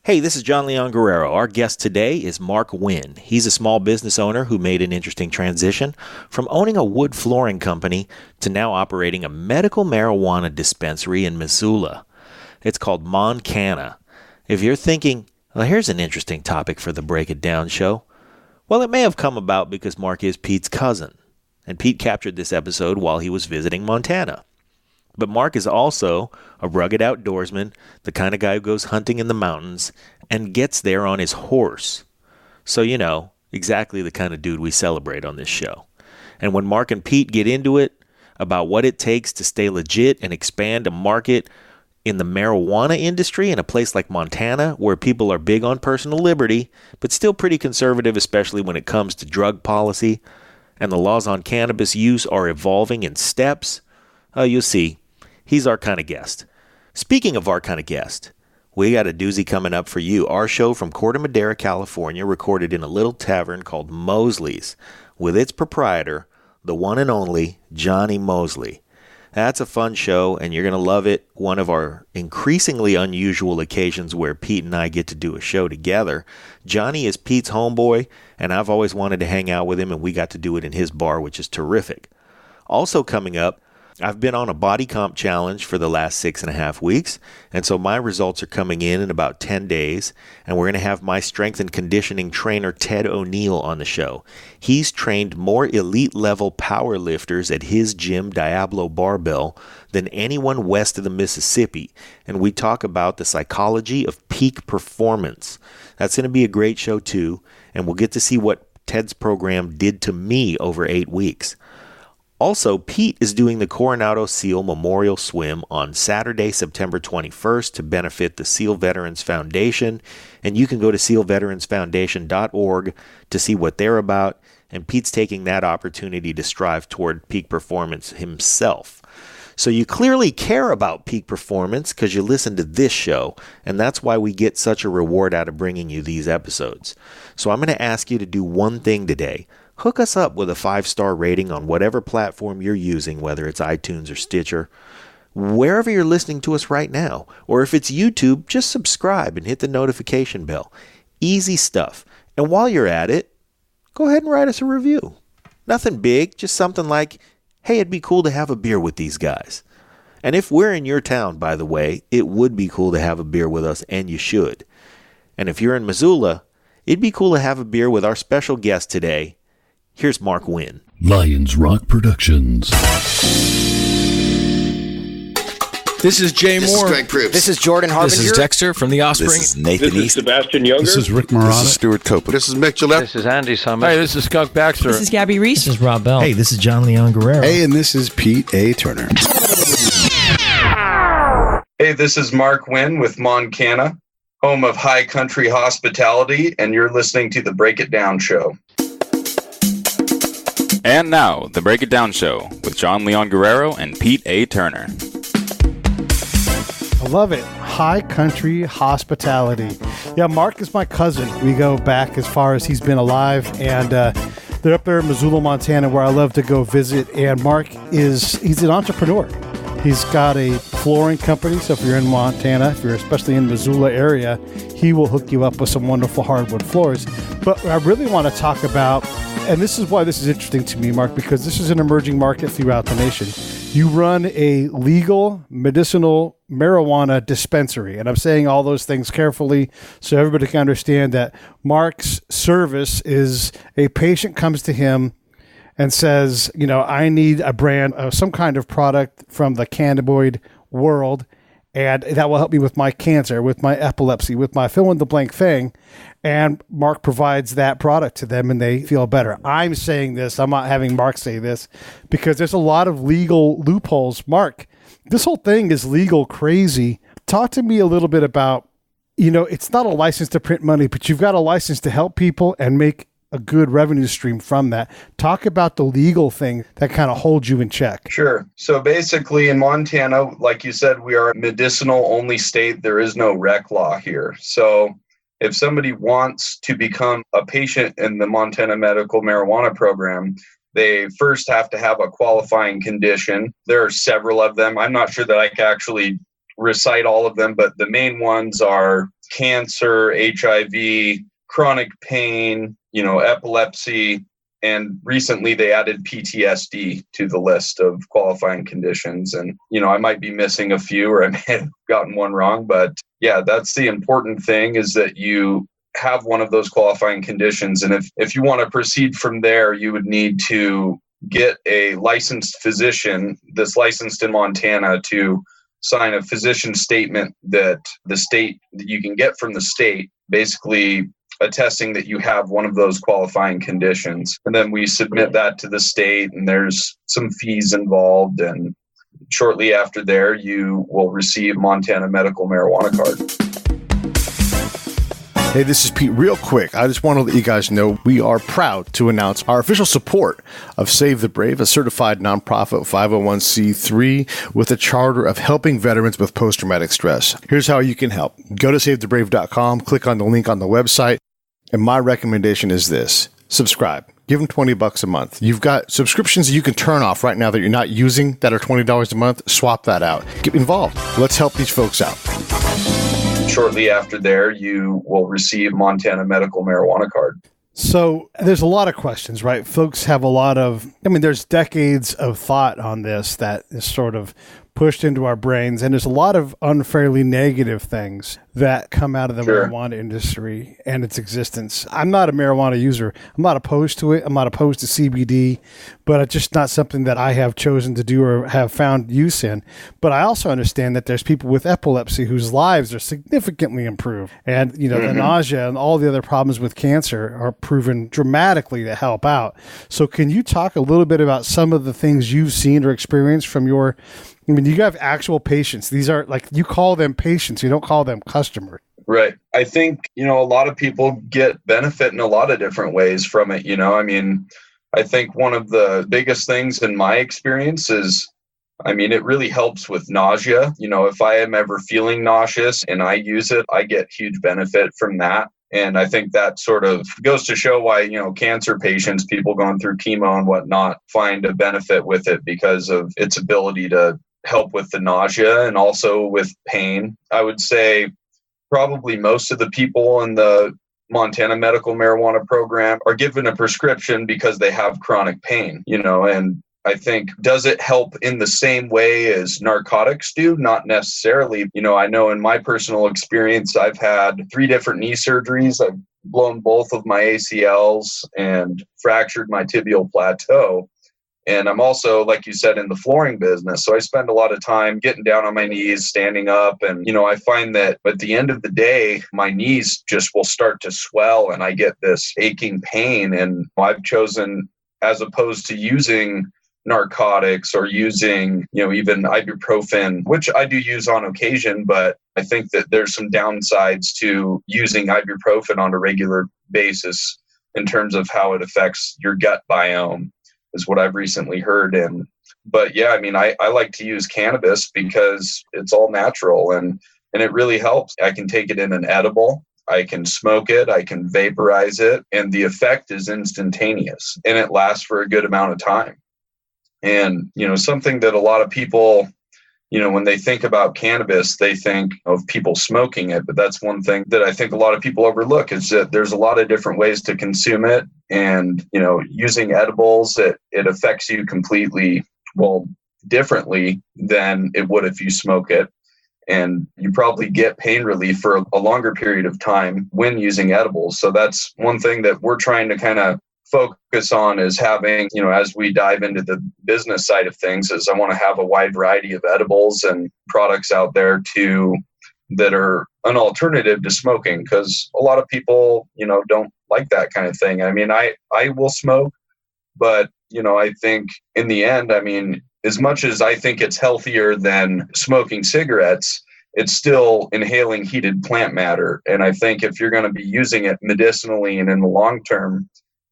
Hey, this is John Leon Guerrero. Our guest today is Marc Winn. He's a small business owner who made an interesting transition from owning a wood flooring company to now operating a medical marijuana dispensary in Missoula. It's called Moncana. If you're thinking, well, here's an interesting topic for the Break It Down show, well, it may have come about because Marc is Pete's cousin, and Pete captured this episode while he was visiting Montana. But Marc is also a rugged outdoorsman, the kind of guy who goes hunting in the mountains and gets there on his horse. So, you know, exactly the kind of dude we celebrate on this show. And when Marc and Pete get into it about what it takes to stay legit and expand a market in the marijuana industry in a place like Montana, where people are big on personal liberty, but still pretty conservative, especially when it comes to drug policy, and the laws on cannabis use are evolving in steps, you'll see. He's our kind of guest. Speaking of our kind of guest, we got a doozy coming up for you. Our show from Corte Madera, California, recorded in a little tavern called Mosley's with its proprietor, the one and only Johnny Mosley. That's a fun show, and you're going to love it. One of our increasingly unusual occasions where Pete and I get to do a show together. Johnny is Pete's homeboy, and I've always wanted to hang out with him, and we got to do it in his bar, which is terrific. Also coming up, I've been on a body comp challenge for the last 6.5 weeks, and so my results are coming in about 10 days, and we're going to have my strength and conditioning trainer, Ted O'Neill, on the show. He's trained more elite-level power lifters at his gym, Diablo Barbell, than anyone west of the Mississippi, and we talk about the psychology of peak performance. That's going to be a great show, too, and we'll get to see what Ted's program did to me over 8 weeks. Also, Pete is doing the Coronado SEAL Memorial Swim on Saturday, September 21st to benefit the SEAL Veterans Foundation, and you can go to sealveteransfoundation.org to see what they're about, and Pete's taking that opportunity to strive toward peak performance himself. So you clearly care about peak performance because you listen to this show, and that's why we get such a reward out of bringing you these episodes. So I'm going to ask you to do one thing today. Hook us up with a 5-star rating on whatever platform you're using, whether it's iTunes or Stitcher, wherever you're listening to us right now. Or if it's YouTube, just subscribe and hit the notification bell. Easy stuff. And while you're at it, go ahead and write us a review. Nothing big, just something like, hey, it'd be cool to have a beer with these guys. And if we're in your town, by the way, it would be cool to have a beer with us, and you should. And if you're in Missoula, it'd be cool to have a beer with our special guest today. Here's Marc Winn. Lions Rock Productions. This is Jay This Moore. is Greg Proops. This is Jordan Harbinger. This is Dexter from The Offspring. This is Nathan This is East. Sebastian Younger. This is Rick Morata. This is Stuart Copeland. This is Mick Gillette. This is Andy Summers. Hey, this is Skunk Baxter. This is Gabby Reese. This is Rob Bell. Hey, this is John Leon Guerrero. Hey, and this is Pete A. Turner. Hey, this is Marc Winn with Moncana, home of high country hospitality, and you're listening to the Break It Down Show. And now, the Break It Down Show with John Leon Guerrero and Pete A. Turner. I love it. High country hospitality. Yeah, Marc is my cousin. We go back as far as he's been alive, and they're up there in Missoula, Montana, where I love to go visit. And Marc he's an entrepreneur. He's got a flooring company, so if you're in Montana, if you're especially in Missoula area, he will hook you up with some wonderful hardwood floors. But I really want to talk about, and this is why this is interesting to me, Marc, because this is an emerging market throughout the nation. You run a legal medicinal marijuana dispensary, and I'm saying all those things carefully so everybody can understand that Marc's service is a patient comes to him and says, you know, I need a brand of some kind of product from the cannabinoid world, and that will help me with my cancer, with my epilepsy, with my fill in the blank thing. And Marc provides that product to them and they feel better. I'm saying this, I'm not having Marc say this, because there's a lot of legal loopholes. Marc, this whole thing is legal crazy. Talk to me a little bit about, you know, it's not a license to print money, but you've got a license to help people and make a good revenue stream from that. Talk about the legal thing that kind of holds you in check. Sure. So basically in Montana, like you said, we are a medicinal only state. There is no rec law here. So if somebody wants to become a patient in the Montana medical marijuana program, they first have to have a qualifying condition. There are several of them. I'm not sure that I can actually recite all of them, but the main ones are cancer, HIV, chronic pain, epilepsy. And recently they added PTSD to the list of qualifying conditions. And, I might be missing a few, or I may have gotten one wrong. But yeah, that's the important thing, is that you have one of those qualifying conditions. And if you want to proceed from there, you would need to get a licensed physician that's licensed in Montana to sign a physician statement that you can get from the state, basically attesting that you have one of those qualifying conditions. And then we submit that to the state, and there's some fees involved. And shortly after there, you will receive Montana medical marijuana card. Hey, this is Pete. Real quick, I just want to let you guys know we are proud to announce our official support of Save the Brave, a certified nonprofit 501c3 with a charter of helping veterans with post-traumatic stress. Here's how you can help. Go to savethebrave.com, click on the link on the website, and my recommendation is this. Subscribe. Give them $20 a month. You've got subscriptions that you can turn off right now that you're not using that are $20 a month. Swap that out. Get involved. Let's help these folks out. Shortly after there, you will receive Montana medical marijuana card. So there's a lot of questions, right? Folks have a lot of, there's decades of thought on this that is sort of pushed into our brains. And there's a lot of unfairly negative things that come out of the marijuana industry and its existence. I'm not a marijuana user. I'm not opposed to it. I'm not opposed to CBD, but it's just not something that I have chosen to do or have found use in. But I also understand that there's people with epilepsy whose lives are significantly improved. And, the nausea and all the other problems with cancer are proven dramatically to help out. So can you talk a little bit about some of the things you've seen or experienced from your, you have actual patients. These are you call them patients. You don't call them customers. Right. I think, a lot of people get benefit in a lot of different ways from it. I think one of the biggest things in my experience is, it really helps with nausea. If I am ever feeling nauseous and I use it, I get huge benefit from that. And I think that sort of goes to show why, cancer patients, people going through chemo and whatnot, find a benefit with it because of its ability to help with the nausea and also with pain. I would say probably most of the people in the Montana medical marijuana program are given a prescription because they have chronic pain, and I think, does it help in the same way as narcotics do? Not necessarily. I know in my personal experience, I've had 3 different knee surgeries. I've blown both of my ACLs and fractured my tibial plateau. And I'm also, like you said, in the flooring business. So I spend a lot of time getting down on my knees, standing up. And, I find that at the end of the day, my knees just will start to swell and I get this aching pain. And I've chosen, as opposed to using narcotics or using, even ibuprofen, which I do use on occasion, but I think that there's some downsides to using ibuprofen on a regular basis in terms of how it affects your gut biome, is what I've recently heard. But yeah, I like to use cannabis because it's all natural and it really helps. I can take it in an edible. I can smoke it. I can vaporize it. And the effect is instantaneous and it lasts for a good amount of time. And, something that a lot of people, when they think about cannabis, they think of people smoking it. But that's one thing that I think a lot of people overlook is that there's a lot of different ways to consume it. And, using edibles, it affects you completely, differently than it would if you smoke it. And you probably get pain relief for a longer period of time when using edibles. So that's one thing that we're trying to kind of focus on, is having, as we dive into the business side of things, is I want to have a wide variety of edibles and products out there that are an alternative to smoking, because a lot of people, don't like that kind of thing. I will smoke, but, I think in the end, as much as I think it's healthier than smoking cigarettes, it's still inhaling heated plant matter. And I think if you're going to be using it medicinally and in the long term,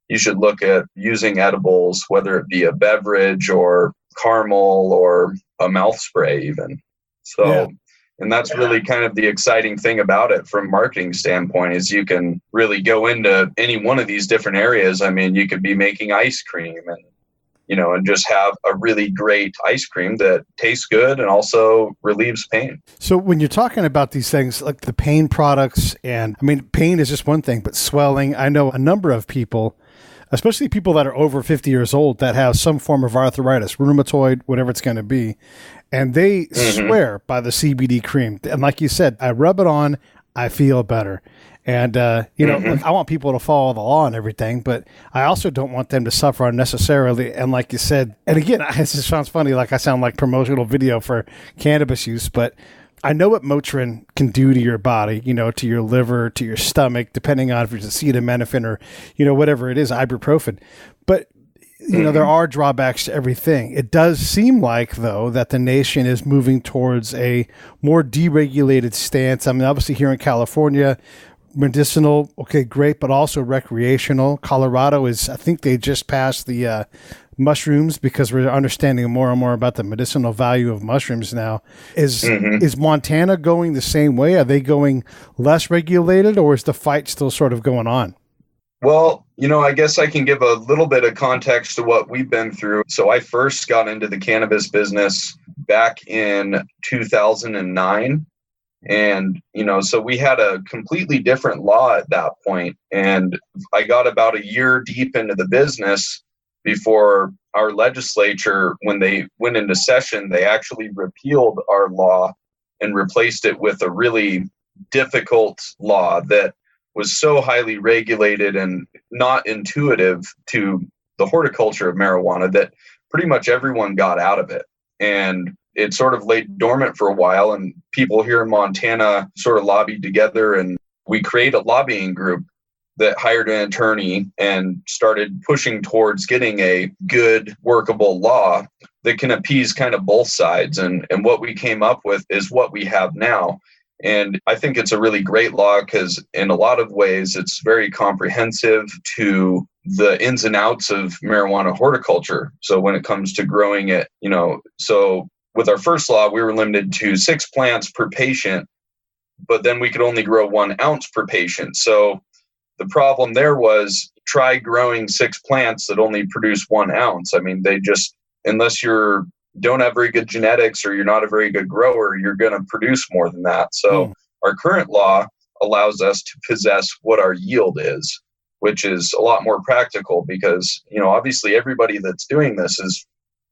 you should look at using edibles, whether it be a beverage or caramel or a mouth spray even. So, yeah. And that's really kind of the exciting thing about it from a marketing standpoint, is you can really go into any one of these different areas. You could be making ice cream and and just have a really great ice cream that tastes good and also relieves pain. So when you're talking about these things like the pain products, and I mean, pain is just one thing, but swelling, I know a number of people, especially people that are over 50 years old, that have some form of arthritis, rheumatoid, whatever it's going to be. And they swear by the CBD cream. And like you said, I rub it on, I feel better. And, look, I want people to follow the law and everything, but I also don't want them to suffer unnecessarily. And like you said, and again, it just sounds funny, like I sound like promotional video for cannabis use, but I know what Motrin can do to your body, to your liver, to your stomach, depending on if it's acetaminophen or, whatever it is, ibuprofen. But, there are drawbacks to everything. It does seem like, though, that the nation is moving towards a more deregulated stance. I mean, obviously here in California, medicinal, okay, great, but also recreational. Colorado is, I think they just passed the mushrooms because we're understanding more and more about the medicinal value of mushrooms now. Is Montana going the same way? Are they going less regulated, or is the fight still sort of going on? Well, I guess I can give a little bit of context to what we've been through. So I first got into the cannabis business back in 2009. And, so we had a completely different law at that point. And I got about a year deep into the business before our legislature, when they went into session, they actually repealed our law and replaced it with a really difficult law that was so highly regulated and not intuitive to the horticulture of marijuana that pretty much everyone got out of it. And it sort of lay dormant for a while, and people here in Montana sort of lobbied together, and we created a lobbying group that hired an attorney and started pushing towards getting a good workable law that can appease kind of both sides. And what we came up with is what we have now. And I think it's a really great law because in a lot of ways, it's very comprehensive to the ins and outs of marijuana horticulture. So when it comes to growing it, so with our first law, we were limited to 6 plants per patient, but then we could only grow 1 ounce per patient. So the problem there was try growing 6 plants that only produce 1 ounce. I mean, they just, unless you don't have very good genetics or you're not a very good grower, you're going to produce more than that. So our current law allows us to possess what our yield is, which is a lot more practical because, obviously everybody that's doing this is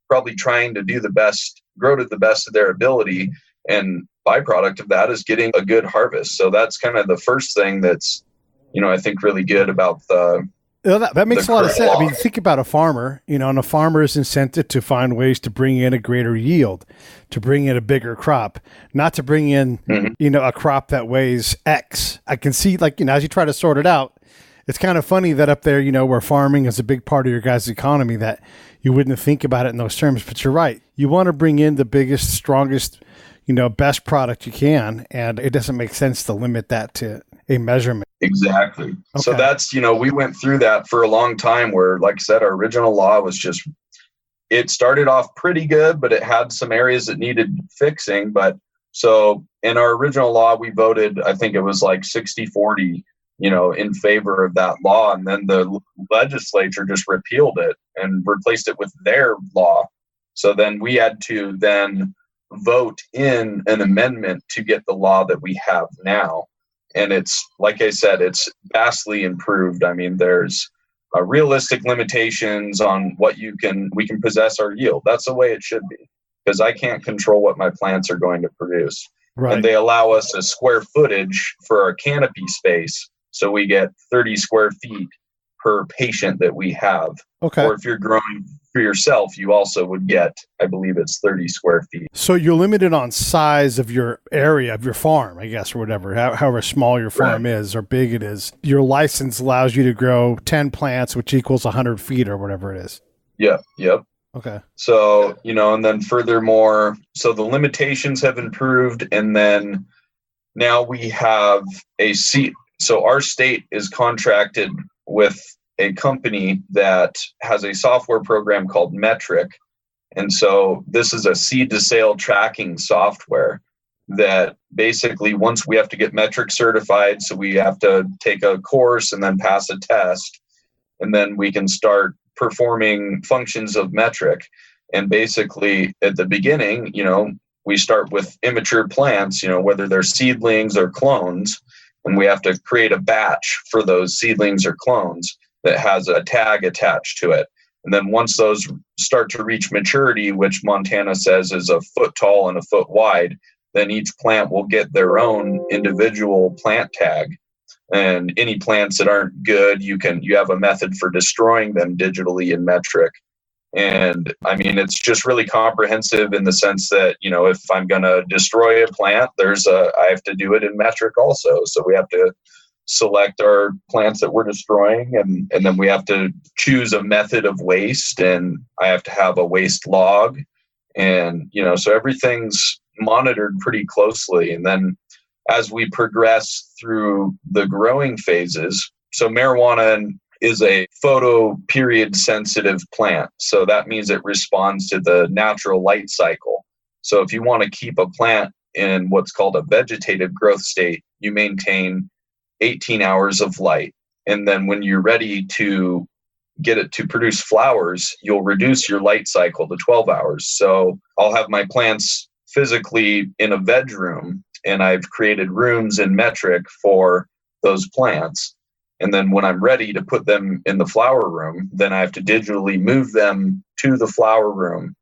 probably trying to do the best, grow to the best of their ability. And byproduct of that is getting a good harvest. So that's kind of the first thing that's, I think really good about that makes a lot of sense. I mean, think about a farmer, and a farmer is incented to find ways to bring in a greater yield, to bring in a bigger crop, not to bring in, a crop that weighs X. I can see, as you try to sort it out, it's kind of funny that up there, where farming is a big part of your guys' economy, that you wouldn't think about it in those terms. But you're right. You want to bring in the biggest, strongest, best product you can. And it doesn't make sense to limit that to a measurement. Exactly. Okay. So that's, we went through that for a long time where, like I said, our original law was just, it started off pretty good, but it had some areas that needed fixing. But so in our original law, we voted, I think it was like 60-40, in favor of that law. And then the legislature just repealed it and replaced it with their law. So then we had to then vote in an amendment to get the law that we have now. And it's, like I said, it's vastly improved. I mean, there's realistic limitations on what we can possess our yield. That's the way it should be, because I can't control what my plants are going to produce. Right. And they allow us a square footage for our canopy space. So we get 30 square feet per patient that we have. Okay. Or if you're growing for yourself, you also would get, I believe it's 30 square feet. So you're limited on size of your area, of your farm, I guess, or whatever, however small your farm is or big it is. Your license allows you to grow 10 plants, which equals 100 feet or whatever it is. Yep. Okay. So, and then furthermore, so the limitations have improved. And then now we have so our state is contracted with a company that has a software program called Metric. And so this is a seed to sale tracking software that basically, once we have to get Metric certified, so we have to take a course and then pass a test, and then we can start performing functions of metric. And basically at the beginning, we start with immature plants, whether they're seedlings or clones, and we have to create a batch for those seedlings or clones that has a tag attached to it. And then once those start to reach maturity, which Moncana says is a foot tall and a foot wide, then each plant will get their own individual plant tag. And any plants that aren't good, you have a method for destroying them digitally in metric. And I mean, it's just really comprehensive in the sense that, if I'm going to destroy a plant, I have to do it in metric also. So we have to select our plants that we're destroying, and then we have to choose a method of waste, and I have to have a waste log. And, so everything's monitored pretty closely. And then as we progress through the growing phases, so marijuana is a photo period sensitive plant. So that means it responds to the natural light cycle. So if you want to keep a plant in what's called a vegetative growth state, you maintain 18 hours of light. And then when you're ready to get it to produce flowers, you'll reduce your light cycle to 12 hours. So I'll have my plants physically in a veg room, and I've created rooms in metric for those plants. And then when I'm ready to put them in the flower room, then I have to digitally move them to the flower room.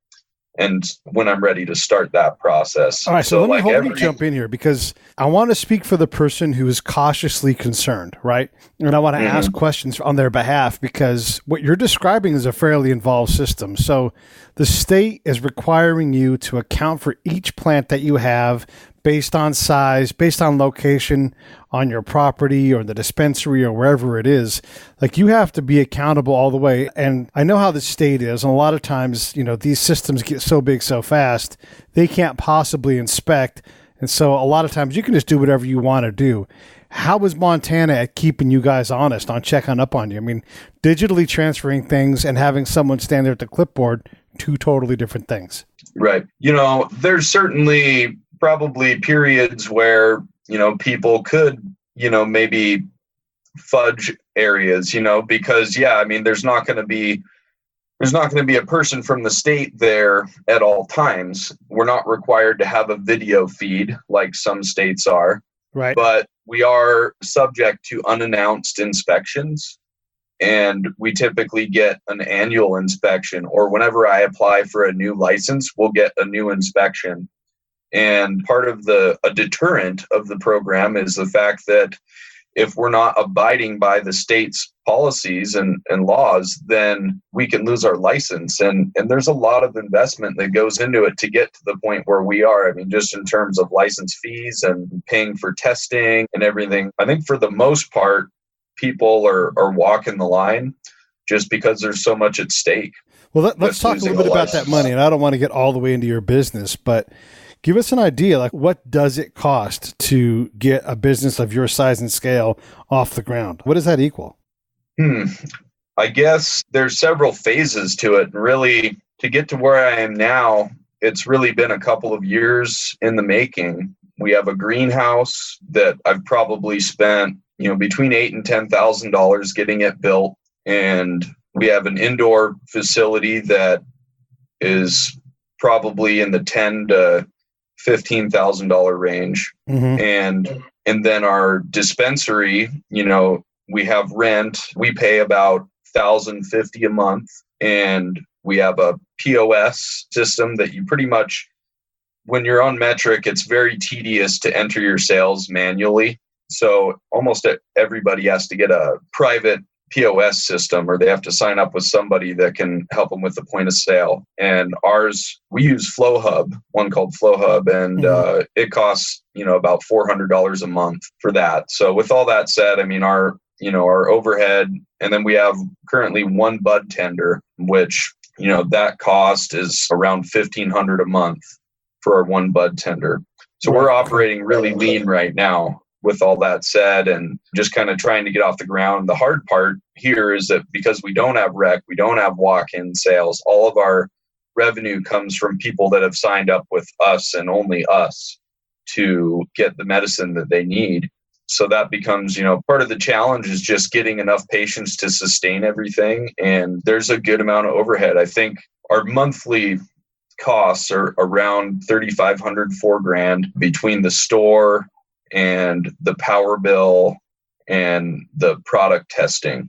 And when I'm ready to start that process. All right, so let me jump in here, because I want to speak for the person who is cautiously concerned, right? And I want to ask questions on their behalf, because what you're describing is a fairly involved system. So the state is requiring you to account for each plant that you have based on size, based on location on your property or the dispensary or wherever it is. Like, you have to be accountable all the way. And I know how the state is. And a lot of times, these systems get so big so fast, they can't possibly inspect. And so a lot of times you can just do whatever you want to do. How is Montana at keeping you guys honest, on checking up on you? I mean, digitally transferring things and having someone stand there at the clipboard, two totally different things. Right. There's certainly probably periods where, people could, maybe fudge areas, because, there's not going to be a person from the state there at all times. We're not required to have a video feed like some states are. Right. But we are subject to unannounced inspections, and we typically get an annual inspection, or whenever I apply for a new license, we'll get a new inspection. And part of a deterrent of the program is the fact that if we're not abiding by the state's policies and laws, then we can lose our license. And there's a lot of investment that goes into it to get to the point where we are. I mean, just in terms of license fees and paying for testing and everything. I think for the most part, people are walking the line just because there's so much at stake. Well, let's talk a little bit about that money. And I don't want to get all the way into your business, but give us an idea, like, what does it cost to get a business of your size and scale off the ground? What does that equal? I guess there's several phases to it. And really, to get to where I am now, it's really been a couple of years in the making. We have a greenhouse that I've probably spent, between $8,000 and $10,000 getting it built. And we have an indoor facility that is probably in the $10,000 to $15,000 range. And then our dispensary, we have rent. We pay about $1,050 a month, and we have a POS system that you pretty much, when you're on metric, it's very tedious to enter your sales manually. So almost everybody has to get a private POS system, or they have to sign up with somebody that can help them with the point of sale. And ours, we use FlowHub, one called FlowHub, and it costs, about $400 a month for that. So with all that said, I mean, our overhead, and then we have currently one bud tender, which, that cost is around $1,500 a month for our one bud tender. So we're operating really lean right now. With all that said, and just kind of trying to get off the ground. The hard part here is that because we don't have rec, we don't have walk-in sales, all of our revenue comes from people that have signed up with us and only us to get the medicine that they need. So that becomes, part of the challenge is just getting enough patients to sustain everything. And there's a good amount of overhead. I think our monthly costs are around $3,500, $4,000 between the store and the power bill and the product testing.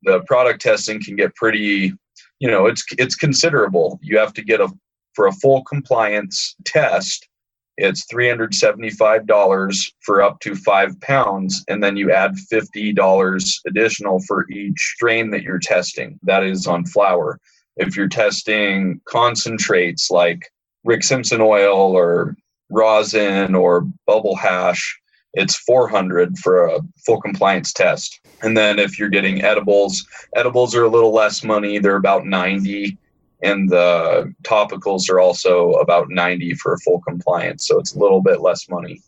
The product testing can get pretty, it's considerable. You have to get for a full compliance test, it's $375 for up to 5 pounds. And then you add $50 additional for each strain that you're testing. That is on flower. If you're testing concentrates like Rick Simpson oil or rosin or bubble hash, it's $400 for a full compliance test. And then if you're getting edibles are a little less money. They're about $90. And the topicals are also about $90 for a full compliance. So it's a little bit less money.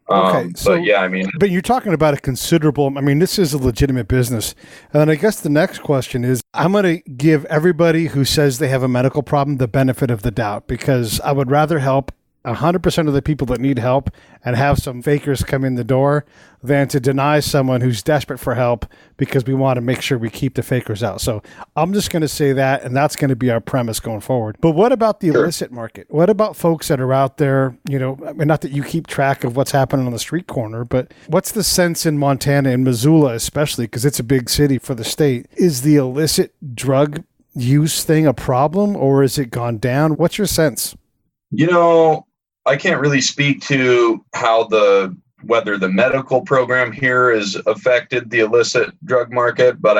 But you're talking about a considerable, this is a legitimate business. And then I guess the next question is, I'm going to give everybody who says they have a medical problem the benefit of the doubt, because I would rather help 100% of the people that need help and have some fakers come in the door than to deny someone who's desperate for help because we want to make sure we keep the fakers out. So I'm just going to say that, and that's going to be our premise going forward. But what about the illicit market? What about folks that are out there, not that you keep track of what's happening on the street corner, but what's the sense in Montana and Missoula, especially because it's a big city for the state? Is the illicit drug use thing a problem, or has it gone down? What's your sense? I can't really speak to how whether the medical program here has affected the illicit drug market, but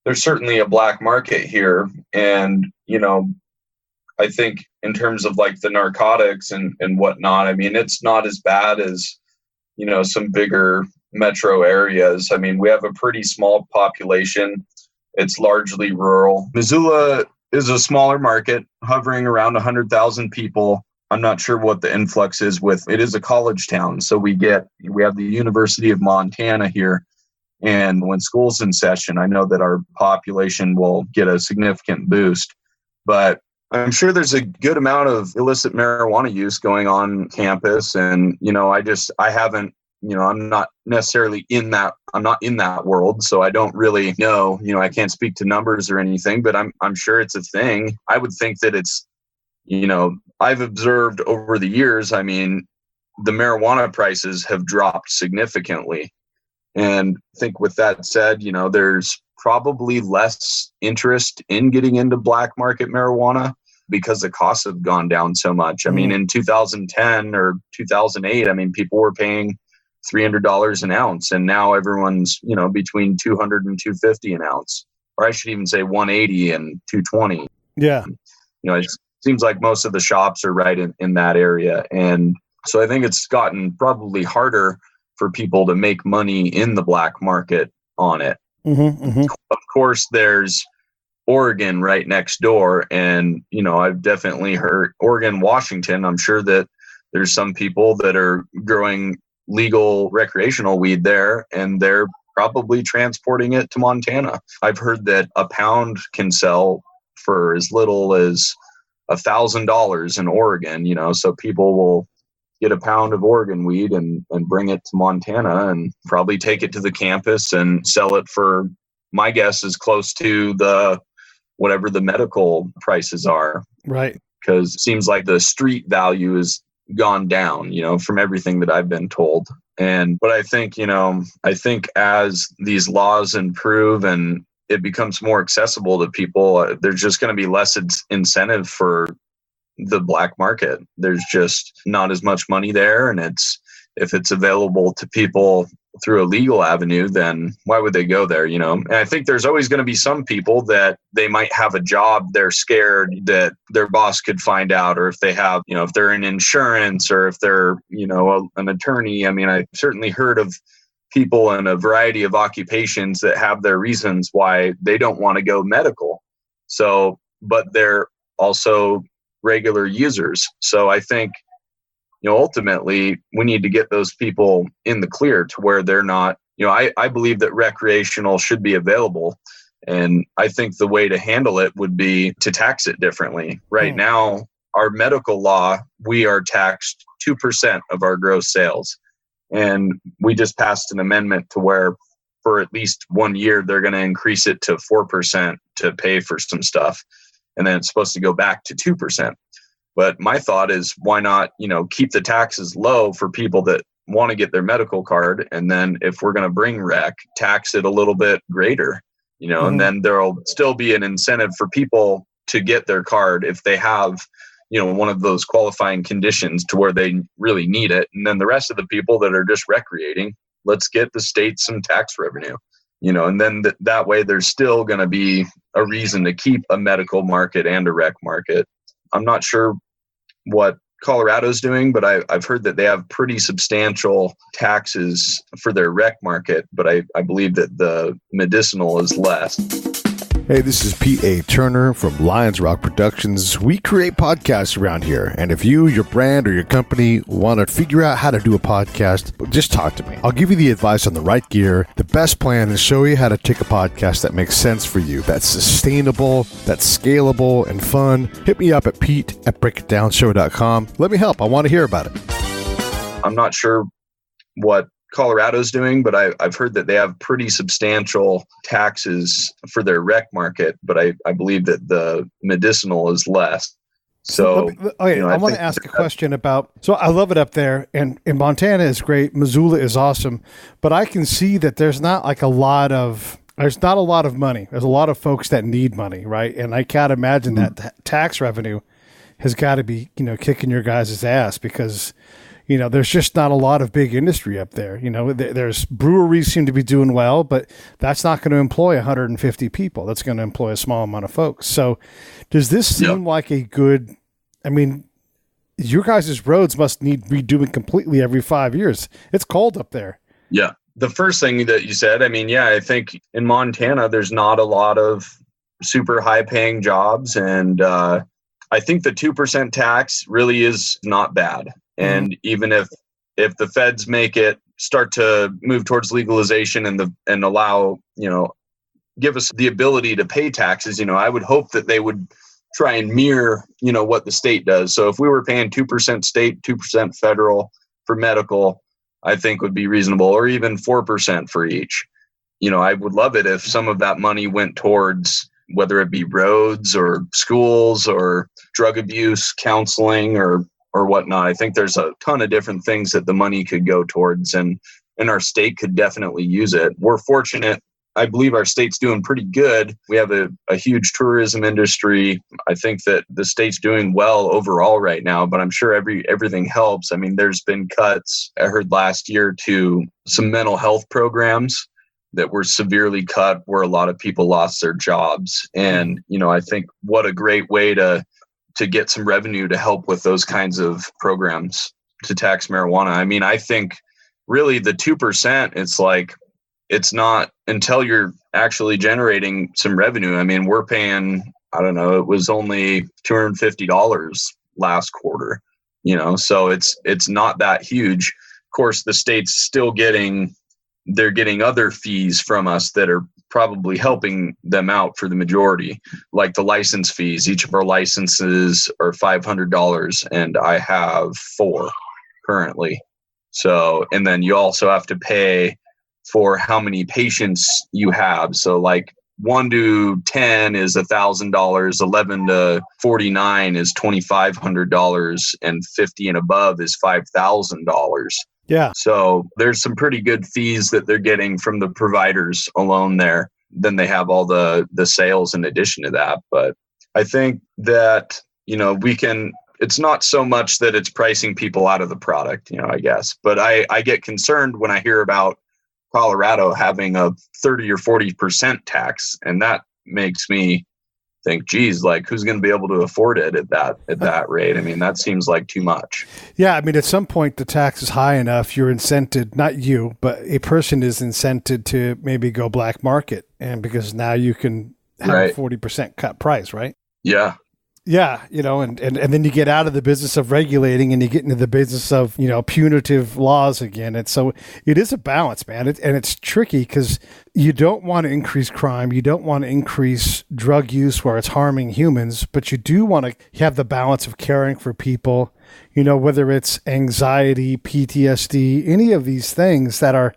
there's certainly a black market here. And, I think in terms of like the narcotics and whatnot, it's not as bad as, some bigger metro areas. We have a pretty small population. It's largely rural. Missoula is a smaller market, hovering around 100,000 people. I'm not sure what the influx is it is a college town. So we have the University of Moncana here. And when school's in session, I know that our population will get a significant boost. But I'm sure there's a good amount of illicit marijuana use going on campus. And, I haven't, I'm not necessarily I'm not in that world. So I don't really know, I can't speak to numbers or anything, but I'm sure it's a thing. I would think that it's, I've observed over the years, the marijuana prices have dropped significantly. And I think with that said, there's probably less interest in getting into black market marijuana because the costs have gone down so much. In 2010 or 2008, people were paying $300 an ounce. And now everyone's, between $200 and $250 an ounce. Or I should even say $180 and $220. Yeah. It's seems like most of the shops are right in that area. And so I think it's gotten probably harder for people to make money in the black market on it. Of course, there's Oregon right next door. And, I've definitely heard Oregon, Washington. I'm sure that there's some people that are growing legal recreational weed there, and they're probably transporting it to Montana. I've heard that a pound can sell for as little as $1,000 in Oregon, so people will get a pound of Oregon weed and bring it to Montana and probably take it to the campus and sell it for, my guess, is close to whatever the medical prices are. Right. Because it seems like the street value has gone down, from everything that I've been told. But I think, as these laws improve and it becomes more accessible to people, there's just going to be less incentive for the black market. There's just not as much money there. And if it's available to people through a legal avenue, then why would they go there? And I think there's always going to be some people that they might have a job. They're scared that their boss could find out, or if they have, if they're in insurance, or if they're, an attorney. I certainly heard of people in a variety of occupations that have their reasons why they don't want to go medical. So, but they're also regular users. So I think, ultimately we need to get those people in the clear to where they're not, I believe that recreational should be available. And I think the way to handle it would be to tax it differently. Right now, our medical law, we are taxed 2% of our gross sales. And we just passed an amendment to where for at least 1 year, they're going to increase it to 4% to pay for some stuff. And then it's supposed to go back to 2%. But my thought is, why not, keep the taxes low for people that want to get their medical card. And then if we're going to bring rec, tax it a little bit greater, and then there'll still be an incentive for people to get their card if they have, one of those qualifying conditions to where they really need it. And then the rest of the people that are just recreating, let's get the state some tax revenue, and then that way there's still going to be a reason to keep a medical market and a rec market. I'm not sure what Colorado's doing, but I've heard that they have pretty substantial taxes for their rec market, but I believe that the medicinal is less. Hey, this is Pete A. Turner from Lions Rock Productions. We create podcasts around here, and if you, your brand, or your company want to figure out how to do a podcast, just talk to me. I'll give you the advice on the right gear, the best plan, and show you how to take a podcast that makes sense for you, that's sustainable, that's scalable, and fun. Hit me up at pete@breakitdownshow.com. Let me help. I want to hear about it. I'm not sure what Colorado's doing, but I've heard that they have pretty substantial taxes for their rec market, but I believe that the medicinal is less. So, I want to ask a question about, so I love it up there, and Montana is great. Missoula is awesome, but I can see that there's not a lot of money. There's a lot of folks that need money, right? And I can't imagine that tax revenue has got to be, kicking your guys' ass because there's just not a lot of big industry up there. There's breweries seem to be doing well, but that's not going to employ 150 people. That's going to employ a small amount of folks. So does this seem like a good, your guys' roads must need redoing completely every 5 years. It's cold up there. Yeah. The first thing that you said, I think in Montana, there's not a lot of super high paying jobs. And I think the 2% tax really is not bad. And even if the feds start to move towards legalization and allow, give us the ability to pay taxes, I would hope that they would try and mirror, what the state does. So if we were paying 2% state, 2% federal for medical, I think would be reasonable, or even 4% for each. I would love it if some of that money went towards whether it be roads or schools or drug abuse, counseling, or whatnot. I think there's a ton of different things that the money could go towards, and our state could definitely use it. We're fortunate. I believe our state's doing pretty good. We have a huge tourism industry. I think that the state's doing well overall right now, but I'm sure everything helps. There's been cuts, I heard last year, to some mental health programs that were severely cut where a lot of people lost their jobs. And, I think what a great way to get some revenue to help with those kinds of programs to tax marijuana. I think really the 2%, it's not until you're actually generating some revenue. We're paying, it was only $250 last quarter, so it's not that huge. Of course, the state's still getting other fees from us that are probably helping them out for the majority, like the license fees. Each of our licenses are $500, and I have 4 currently. So, and then you also have to pay for how many patients you have. So 1 to 10 is $1,000, 11 to 49 is $2,500, and 50 and above is $5,000. Yeah. So there's some pretty good fees that they're getting from the providers alone there. Then they have all the sales in addition to that. But I think that, it's not so much that it's pricing people out of the product, I guess. But I get concerned when I hear about Colorado having a 30 or 40% tax. And that makes me think, geez, who's going to be able to afford it at that rate? That seems like too much. Yeah. at some point the tax is high enough, you're incented, not you, but a person is incented to maybe go black market. And because now you can have a 40% cut price, right? Yeah. Yeah. And then you get out of the business of regulating and you get into the business of, punitive laws again. And so it is a balance, man. And it's tricky because you don't want to increase crime. You don't want to increase drug use where it's harming humans, but you do want to have the balance of caring for people whether it's anxiety, PTSD, any of these things that are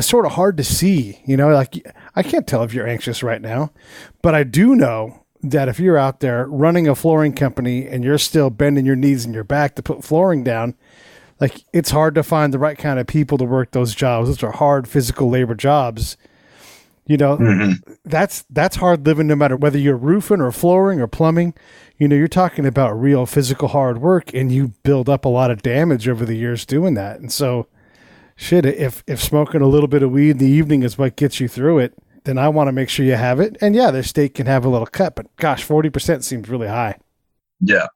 sort of hard to see, like I can't tell if you're anxious right now, but I do know that if you're out there running a flooring company and you're still bending your knees and your back to put flooring down, like it's hard to find the right kind of people to work those jobs. Those are hard physical labor jobs. That's hard living no matter whether you're roofing or flooring or plumbing. You're talking about real physical hard work, and you build up a lot of damage over the years doing that. And so, shit, if smoking a little bit of weed in the evening is what gets you through it, then I want to make sure you have it. And yeah, the state can have a little cut, but gosh, 40% seems really high. Yeah.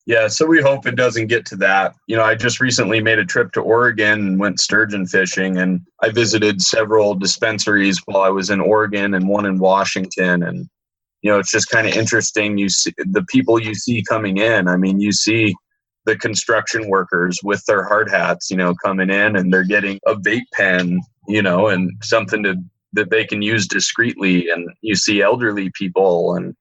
Yeah. So we hope it doesn't get to that. I just recently made a trip to Oregon and went sturgeon fishing, and I visited several dispensaries while I was in Oregon and one in Washington. And, it's just kind of interesting. You see the people you see coming in. I mean, you see the construction workers with their hard hats, coming in, and they're getting a vape pen, and something that they can use discreetly. And you see elderly people, and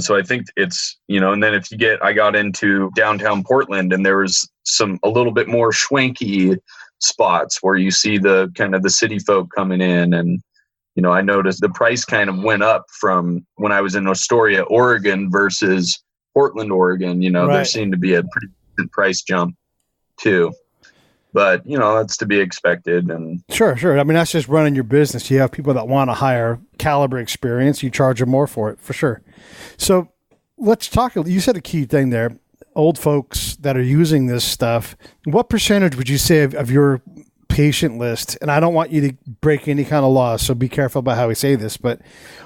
so I think it's, and then I got into downtown Portland, and there was a little bit more schwanky spots where you see the kind of the city folk coming in. And, I noticed the price kind of went up from when I was in Astoria, Oregon versus Portland, Oregon. Right. There seemed to be a pretty good price jump too. But, that's to be expected. And Sure. I mean, that's just running your business. You have people that want a higher caliber experience. You charge them more for it, for sure. So let's talk. You said a key thing there. Old folks that are using this stuff. What percentage would you say of your patient list, and I don't want you to break any kind of law, so be careful about how we say this, but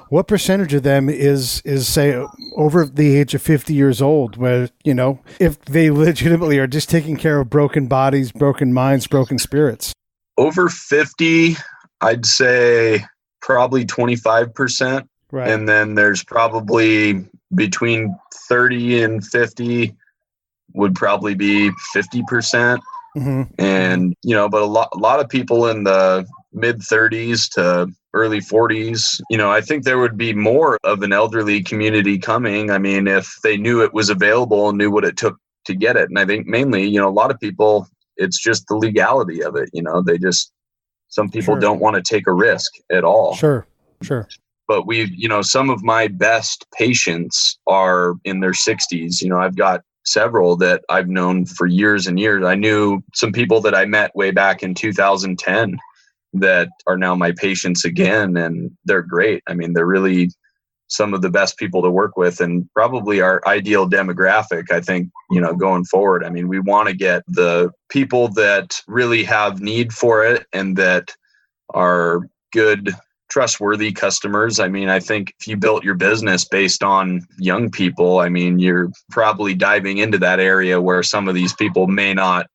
what percentage of them is say over the age of 50 years old, where, if they legitimately are just taking care of broken bodies, broken minds, broken spirits? Over 50, I'd say probably 25%. Right. And then there's probably between 30 and 50 would probably be 50%. Mm-hmm. And, but a lot of people in the mid 30s to early 40s, I think there would be more of an elderly community coming. I mean, if they knew it was available and knew what it took to get it. And I think mainly, a lot of people, it's just the legality of it. Some people don't want to take a risk at all. Sure. But some of my best patients are in their 60s. I've got several that I've known for years and years. I knew some people that I met way back in 2010 that are now my patients again, and they're great. I mean, they're really some of the best people to work with, and probably our ideal demographic, I think, going forward. I mean, we want to get the people that really have need for it and that are good, trustworthy customers. I mean, I think if you built your business based on young people, I mean, you're probably diving into that area where some of these people may not,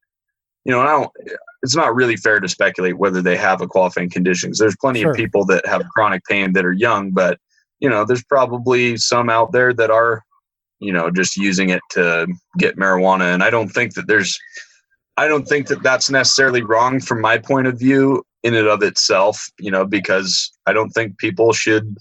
it's not really fair to speculate whether they have a qualifying condition. There's plenty of people that have chronic pain that are young, but, there's probably some out there that are, just using it to get marijuana. And I don't think that that's necessarily wrong from my point of view in and of itself, because I don't think people should,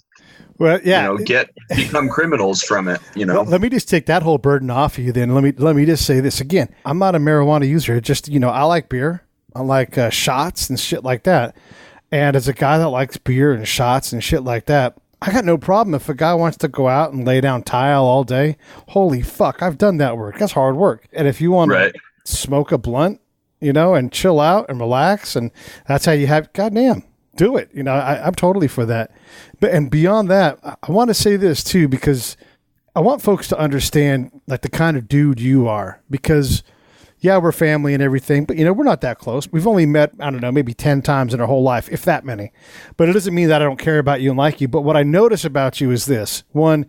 become criminals from it. Well, let me just take that whole burden off of you. Then let me just say this again. I'm not a marijuana user. Just, I like beer. I like shots and shit like that. And as a guy that likes beer and shots and shit like that, I got no problem if a guy wants to go out and lay down tile all day. Holy fuck, I've done that work. That's hard work. And if you want to smoke a blunt, and chill out and relax, and that's how you have, goddamn, do it. I'm totally for that. And beyond that, I want to say this too, because I want folks to understand like the kind of dude you are, because yeah, we're family and everything, but we're not that close. We've only met, I don't know, maybe 10 times in our whole life, if that many. But it doesn't mean that I don't care about you and like you. But what I notice about you is this. One,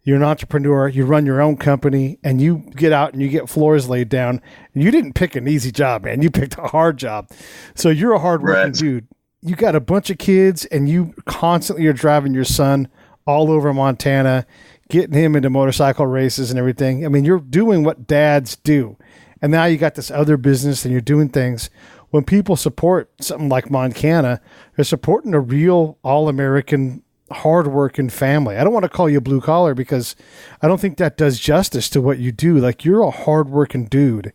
you're an entrepreneur, you run your own company, and you get out and you get floors laid down. And you didn't pick an easy job, man. You picked a hard job. So you're a hardworking dude. You got a bunch of kids, and you constantly are driving your son all over Montana, getting him into motorcycle races and everything. I mean, you're doing what dads do. And now you got this other business and you're doing things. When people support something like Moncana, they're supporting a real all-American hardworking family. I don't want to call you blue collar because I don't think that does justice to what you do. Like, you're a hardworking dude,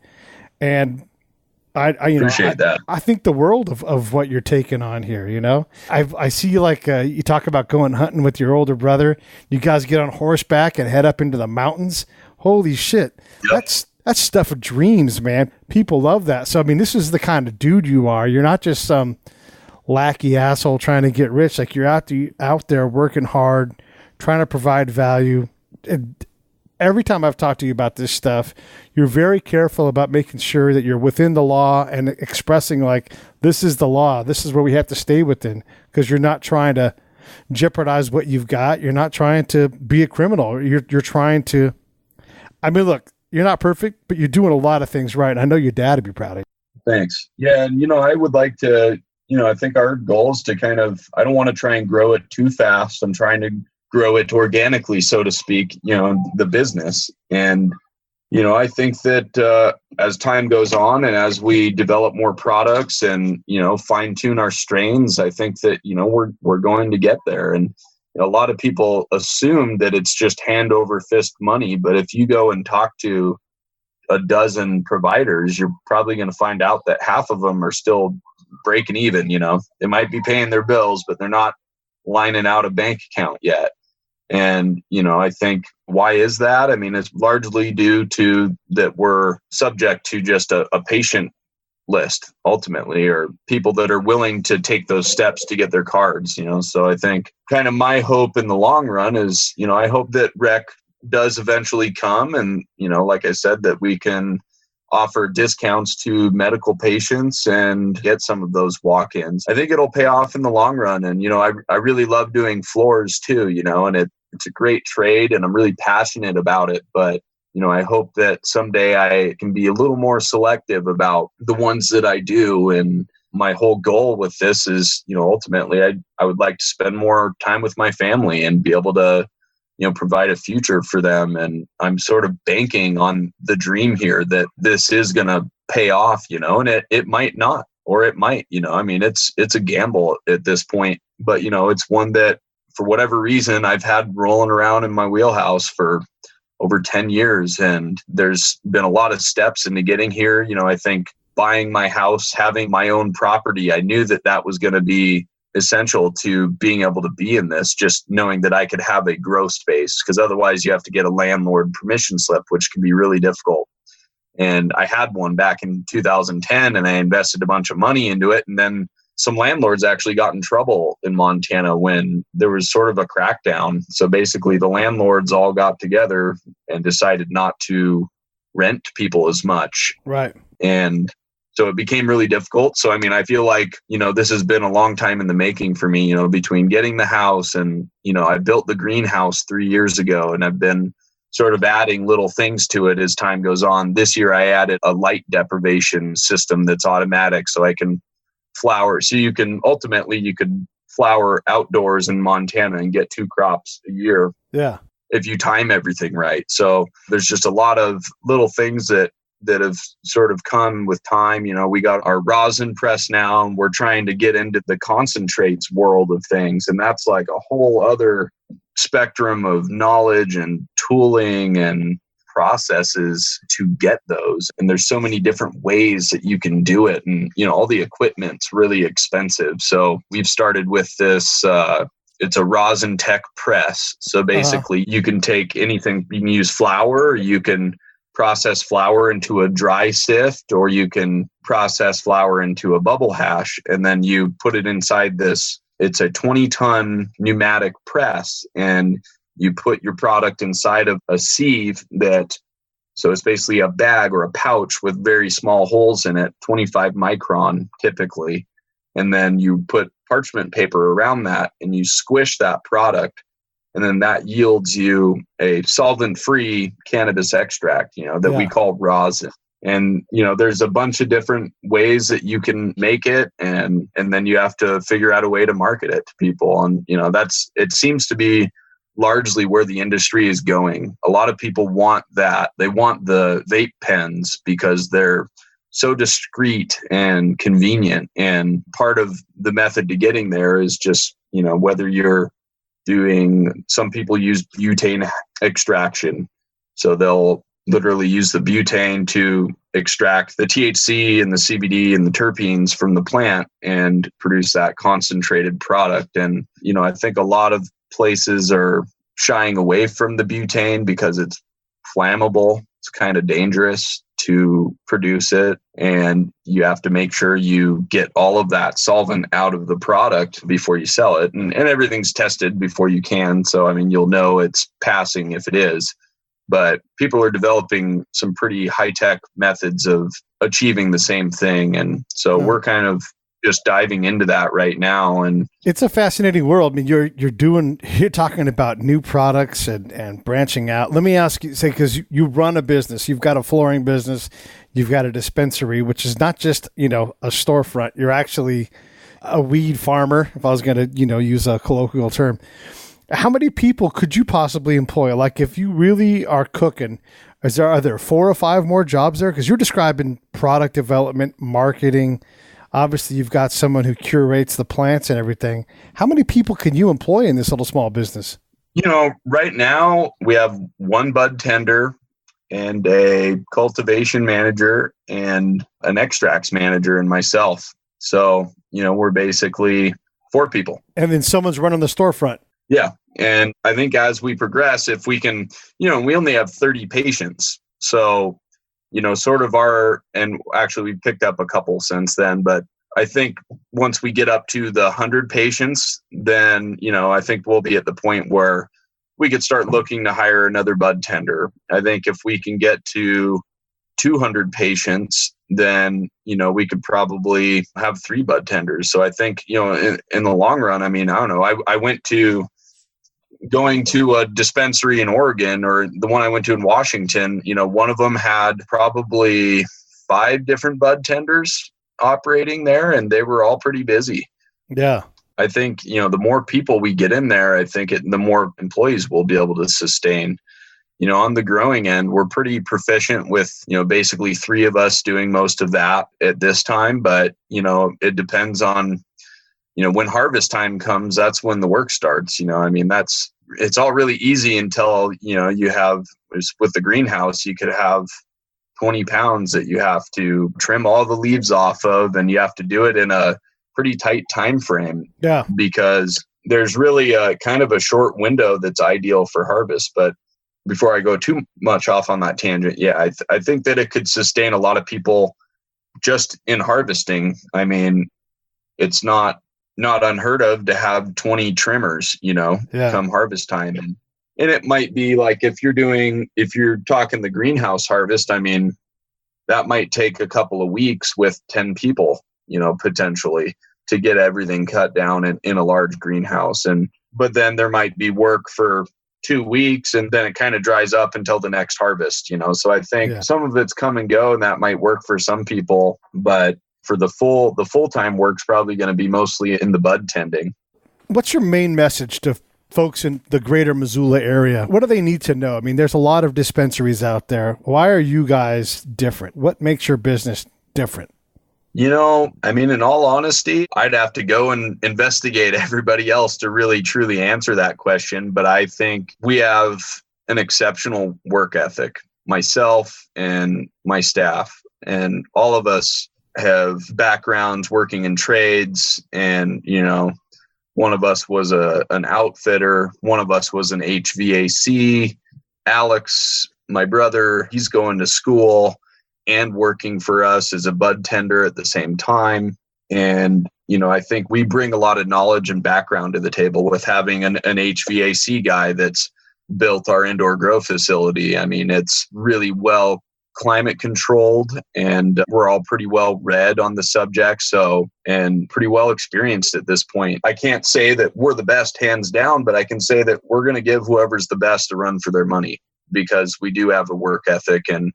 and I appreciate that. I think the world of what you're taking on here. I see, like, you talk about going hunting with your older brother. You guys get on horseback and head up into the mountains. Holy shit. Yep. That's stuff of dreams, man. People love that. So, I mean, this is the kind of dude you are. You're not just some lackey asshole trying to get rich. Like, you're out there working hard, trying to provide value. And every time I've talked to you about this stuff, you're very careful about making sure that you're within the law and expressing, like, this is the law. This is where we have to stay within, because you're not trying to jeopardize what you've got. You're not trying to be a criminal. You're trying to, I mean, look, you're not perfect, but you're doing a lot of things right. And I know your dad would be proud of you. Thanks. Yeah. And, I would like to, I think our goal is to I don't want to try and grow it too fast. I'm trying to grow it organically, so to speak, the business. And, I think that as time goes on and as we develop more products and, fine tune our strains, I think that, we're going to get there. And a lot of people assume that it's just hand over fist money. But if you go and talk to a dozen providers, you're probably going to find out that half of them are still breaking even. They might be paying their bills, but they're not lining out a bank account yet. And, I think, why is that? I mean, it's largely due to that we're subject to just a patient list ultimately, or people that are willing to take those steps to get their cards, So I think kind of my hope in the long run is, I hope that rec does eventually come. And, like I said, that we can offer discounts to medical patients and get some of those walk-ins. I think it'll pay off in the long run. And, I really love doing floors too, and it's a great trade and I'm really passionate about it. But, I hope that someday I can be a little more selective about the ones that I do. And my whole goal with this is, ultimately I would like to spend more time with my family and be able to, provide a future for them. And I'm sort of banking on the dream here that this is going to pay off, and it might not, or it might, I mean, it's a gamble at this point, but, it's one that for whatever reason I've had rolling around in my wheelhouse for over 10 years. And there's been a lot of steps into getting here. I think buying my house, having my own property, I knew that was going to be essential to being able to be in this, just knowing that I could have a grow space, because otherwise you have to get a landlord permission slip, which can be really difficult. And I had one back in 2010 and I invested a bunch of money into it. And then some landlords actually got in trouble in Montana when there was sort of a crackdown. So basically the landlords all got together and decided not to rent people as much. Right. And so it became really difficult. So, I mean, I feel like, this has been a long time in the making for me, between getting the house and, I built the greenhouse 3 years ago and I've been sort of adding little things to it as time goes on. This year I added a light deprivation system that's automatic so I can flower. So you could flower outdoors in Montana and get 2 crops a year. Yeah. If you time everything right. So there's just a lot of little things that have sort of come with time. We got our rosin press now and we're trying to get into the concentrates world of things. And that's like a whole other spectrum of knowledge and tooling and processes to get those. And there's so many different ways that you can do it. And, all the equipment's really expensive. So we've started with this, it's a rosin tech press. So basically you can take anything, you can use flour, you can process flour into a dry sift, or you can process flour into a bubble hash. And then you put it inside this, it's a 20-ton pneumatic press, and you put your product inside of a sieve so it's basically a bag or a pouch with very small holes in it, 25 micron typically. And then you put parchment paper around that and you squish that product. And then that yields you a solvent-free cannabis extract, that we call rosin. And, there's a bunch of different ways that you can make it. And then you have to figure out a way to market it to people. And, it seems to be largely where the industry is going. A lot of people want that. They want the vape pens because they're so discreet and convenient. And part of the method to getting there is just, whether you're some people use butane extraction. So they'll literally use the butane to extract the THC and the CBD and the terpenes from the plant and produce that concentrated product. And, I think a lot of places are shying away from the butane because it's flammable. It's kind of dangerous to produce it. And you have to make sure you get all of that solvent out of the product before you sell it. And everything's tested before you can. So, you'll know it's passing if it is. But people are developing some pretty high-tech methods of achieving the same thing. And so we're kind of just diving into that right now. And it's a fascinating world. You're talking about new products and branching out. Let me ask you, because you run a business, you've got a flooring business, you've got a dispensary, which is not just, a storefront. You're actually a weed farmer, if I was going to, use a colloquial term. How many people could you possibly employ? Like, if you really are cooking, are there 4 or 5 more jobs there? Because you're describing product development, marketing. Obviously, you've got someone who curates the plants and everything. How many people can you employ in this little small business? Right now we have 1 bud tender and a cultivation manager and an extracts manager and myself. So, we're basically 4 people. And then someone's running the storefront. Yeah. And I think as we progress, if we can, we only have 30 patients. So, and actually we picked up a couple since then, but I think once we get up to the 100 patients, then, I think we'll be at the point where we could start looking to hire another bud tender. I think if we can get to 200 patients, then, we could probably have 3 bud tenders. So I think, in the long run, I don't know. I went to going to a dispensary in Oregon, or the one I went to in Washington, one of them had probably 5 different bud tenders operating there, and they were all pretty busy. Yeah. I think, the more people we get in there, I think the more employees we'll be able to sustain. On the growing end, we're pretty proficient with, basically 3 of us doing most of that at this time. But, it depends on, when harvest time comes, that's when the work starts. It's all really easy until, you have, with the greenhouse, you could have 20 pounds that you have to trim all the leaves off of, and you have to do it in a pretty tight time frame. Yeah. Because there's really a kind of a short window that's ideal for harvest. But before I go too much off on that tangent, yeah, I think that it could sustain a lot of people just in harvesting. It's not unheard of to have 20 trimmers, come harvest time. And it might be like, if you're talking the greenhouse harvest, that might take a couple of weeks with 10 people, potentially, to get everything cut down in a large greenhouse. But then there might be work for 2 weeks, and then it kind of dries up until the next harvest, So I think some of it's come and go, and that might work for some people, but for the full-time work's probably going to be mostly in the bud tending. What's your main message to folks in the greater Missoula area? What do they need to know? There's a lot of dispensaries out there. Why are you guys different? What makes your business different? In all honesty, I'd have to go and investigate everybody else to really truly answer that question. But I think we have an exceptional work ethic, myself and my staff, and all of us have backgrounds working in trades. And, one of us was an outfitter. One of us was an HVAC. Alex, my brother, he's going to school and working for us as a bud tender at the same time. And, I think we bring a lot of knowledge and background to the table with having an HVAC guy that's built our indoor grow facility. It's really well climate controlled, and we're all pretty well read on the subject, and pretty well experienced at this point. I can't say that we're the best hands down, but I can say that we're going to give whoever's the best a run for their money, because we do have a work ethic. And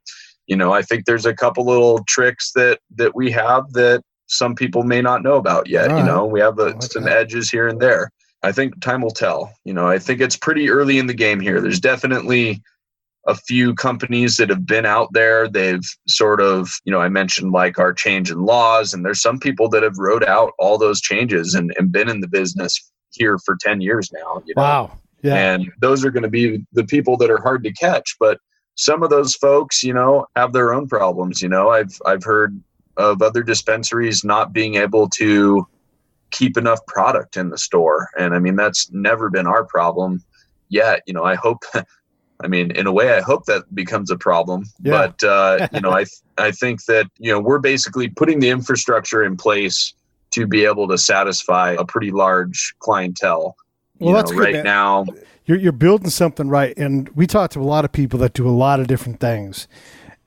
I think there's a couple little tricks that we have that some people may not know about yet. We have some edges here and there. I think time will tell. I think it's pretty early in the game here. There's definitely a few companies that have been out there. They've sort of, I mentioned like our change in laws, and there's some people that have wrote out all those changes and been in the business here for 10 years now. Wow. Yeah. And those are going to be the people that are hard to catch. But some of those folks, have their own problems. I've heard of other dispensaries not being able to keep enough product in the store. And I mean, that's never been our problem yet. I hope, in a way, I hope that becomes a problem. Yeah. But, I think that, we're basically putting the infrastructure in place to be able to satisfy a pretty large clientele. Well, that's good, right man. Now. You're building something right. And we talk to a lot of people that do a lot of different things.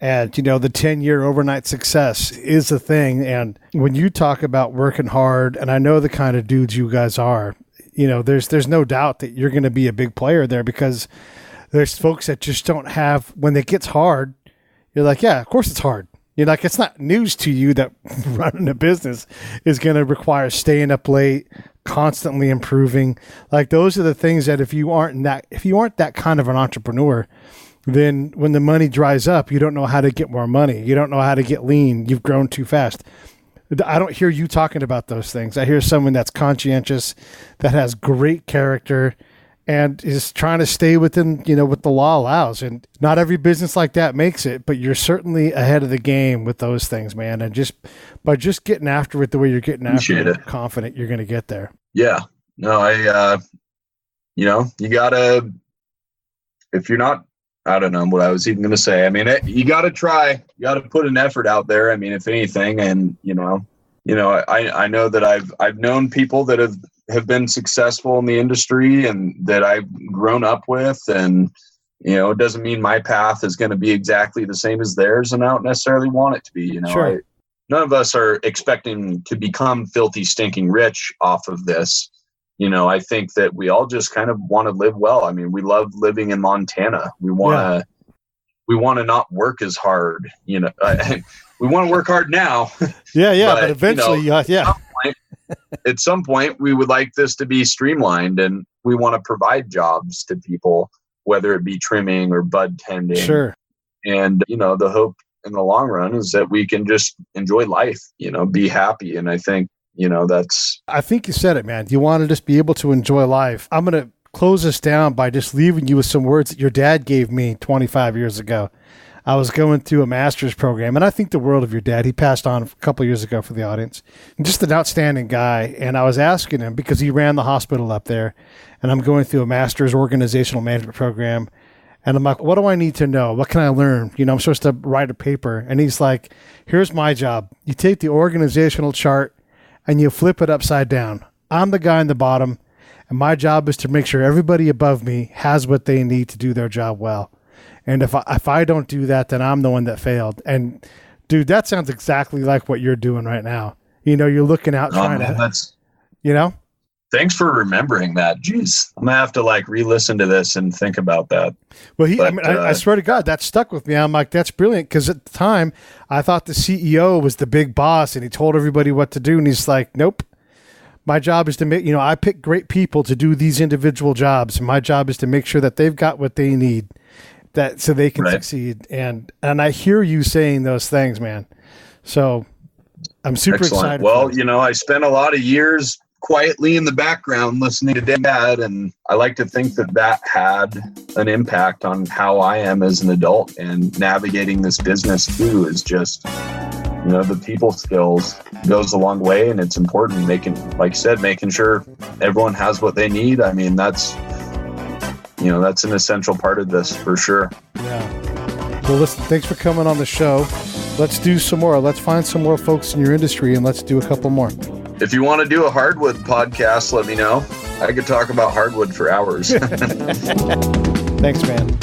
And, the 10-year overnight success is a thing. And when you talk about working hard, and I know the kind of dudes you guys are, there's no doubt that you're going to be a big player there, because there's folks that just don't have, when it gets hard, you're like, yeah, of course it's hard. You're like, it's not news to you that running a business is going to require staying up late, constantly improving. Like, those are the things that if you aren't that kind of an entrepreneur, then when the money dries up, you don't know how to get more money. You don't know how to get lean. You've grown too fast. I don't hear you talking about those things. I hear someone that's conscientious, that has great character, and is trying to stay within, what the law allows. And not every business like that makes it, but you're certainly ahead of the game with those things, man. And by getting after it the way you're getting after it, I'm confident you're going to get there. Yeah. No, you gotta, if you're not, I don't know what I was even going to say. You got to try, you got to put an effort out there. If anything, and, I know that I've known people that have been successful in the industry and that I've grown up with, and, it doesn't mean my path is going to be exactly the same as theirs, and I don't necessarily want it to be, Sure. None of us are expecting to become filthy, stinking rich off of this. I think that we all just kind of want to live well. We love living in Montana. We want to not work as hard. We want to work hard now. Yeah. But eventually, at some point, we would like this to be streamlined, and we want to provide jobs to people, whether it be trimming or bud tending. Sure. And, the hope in the long run is that we can just enjoy life, be happy. And I think, I think you said it, man. You want to just be able to enjoy life. I'm going to close this down by just leaving you with some words that your dad gave me 25 years ago. I was going through a master's program, and I think the world of your dad. He passed on a couple of years ago for the audience. Just an outstanding guy. And I was asking him, because he ran the hospital up there, and I'm going through a master's organizational management program. And I'm like, what do I need to know? What can I learn? I'm supposed to write a paper. And he's like, here's my job. You take the organizational chart and you flip it upside down. I'm the guy in the bottom, and my job is to make sure everybody above me has what they need to do their job well. And if I don't do that, then I'm the one that failed. And dude, that sounds exactly like what you're doing right now. You're looking out trying to, Thanks for remembering that. Jeez, I'm gonna have to re-listen to this and think about that. Well, I swear to God, that stuck with me. I'm like, that's brilliant, because at the time I thought the CEO was the big boss and he told everybody what to do, and he's like, nope. My job is to make, I pick great people to do these individual jobs, and my job is to make sure that they've got what they need, so they can succeed. And I hear you saying those things, man. So I'm super excited. Well, I spent a lot of years quietly in the background listening to Dad, and I like to think that had an impact on how I am as an adult, and navigating this business too is just, the people skills goes a long way, and it's important making sure everyone has what they need. That's an essential part of this for sure. Yeah. Well, listen, thanks for coming on the show. Let's do some more. Let's find some more folks in your industry, and let's do a couple more. If you want to do a hardwood podcast, let me know. I could talk about hardwood for hours. Thanks, man.